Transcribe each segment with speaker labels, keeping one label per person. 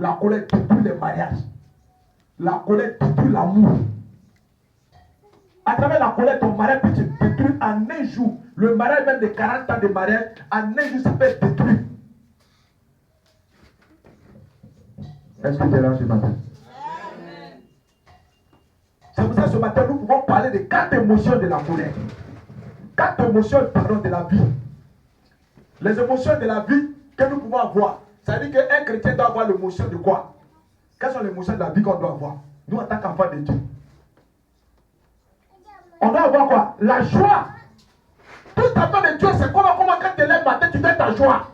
Speaker 1: La colère détruit les mariages. La colère détruit l'amour. À travers la colère, ton mariage peut se détruire en un jour. Le mariage même de 40 ans de mariage, en un jour, ça peut être détruit. Est-ce que tu es là ce matin? C'est pour ça que ce matin, nous pouvons parler de 4 émotions de la colère. 4 émotions, de la vie. Les émotions de la vie que nous pouvons avoir. Ça veut dire qu'un chrétien doit avoir l'émotion de quoi? Quelles sont les émotions de la vie qu'on doit avoir? Nous, en tant qu'enfants de Dieu. On doit avoir quoi? La joie. Tout enfant de Dieu, c'est comment quand tu te lèves le matin, tu fais ta joie.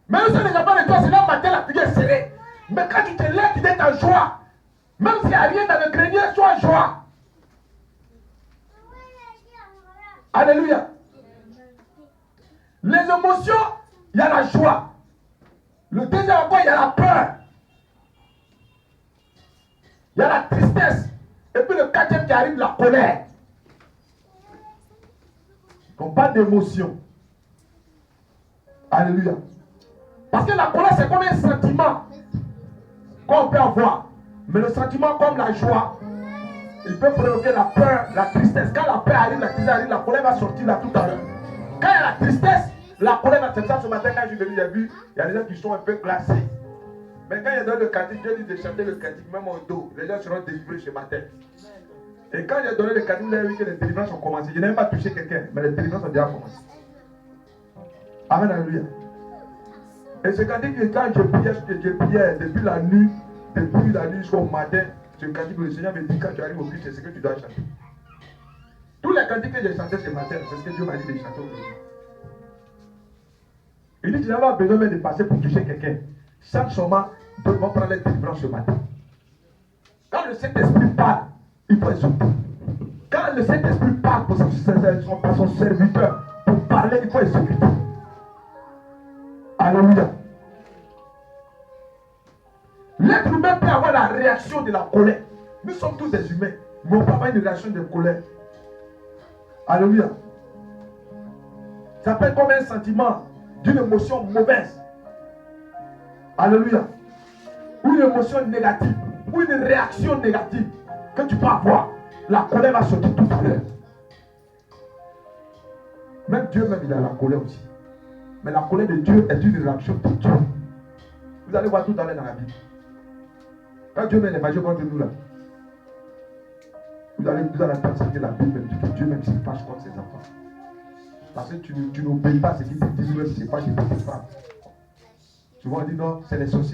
Speaker 1: Même si les enfants de Dieu, c'est là le matin, la figure est serrée. Mais quand tu te lèves, tu fais ta joie. Même s'il n'y a rien dans le grenier, sois joie. Alléluia. Les émotions, il y a la joie. Le deuxième encore, il y a la peur. Il y a la tristesse. Et puis le quatrième qui arrive, la colère. On parle d'émotion. Alléluia. Parce que la colère, c'est comme un sentiment qu'on peut avoir. Mais le sentiment comme la joie, il peut provoquer la peur, la tristesse. Quand la peur arrive, la tristesse arrive, la colère va sortir là tout à l'heure. Quand il y a la tristesse, la colère va sortir. Ce matin, quand je suis venu, j'ai vu, il y a des gens qui sont un peu glacés. Mais quand il y a donné le cantique, Dieu dit de chanter le cantique, même au dos, les gens seront délivrés ce matin. Et quand j'ai donné le cantique, vous avez vu que les délivrances ont commencé. Je n'ai même pas touché quelqu'un, mais les délivrances ont déjà commencé. Amen, alléluia. Et ce cantique, quand je priais depuis la nuit jusqu'au matin, ce cantique, le Seigneur me dit, quand tu arrives au Christ, c'est ce que tu dois chanter. Tous les cantiques que j'ai chantés ce matin, c'est ce que Dieu m'a dit de chanter aujourd'hui. Il dit, tu n'as pas besoin même de passer pour toucher quelqu'un. Chaque moment, nous devons prendre les délivrances ce matin. Quand le Saint-Esprit parle, il faut exulter. Quand le Saint-Esprit parle à son serviteur, pour parler, il faut exulter. Alléluia. L'être humain peut avoir la réaction de la colère. Nous sommes tous des humains, mais on peut avoir une réaction de colère. Alléluia. Ça peut être comme un sentiment d'une émotion mauvaise. Alléluia. Ou une émotion négative, ou une réaction négative que tu peux avoir. La colère va sortir tout à l'heure. Même Dieu même, il a la colère aussi. Mais la colère de Dieu est une réaction de Dieu. Vous allez voir tout à l'heure dans la Bible. Quand Dieu met les fâchés contre nous là, vous allez entendre que la Bible dit que Dieu même se fâche contre ses enfants. Parce que tu n'obéis pas à ce qu'il te dit, même si c'est pas qu'il te fait pas. Souvent on dit non, c'est les sorciers.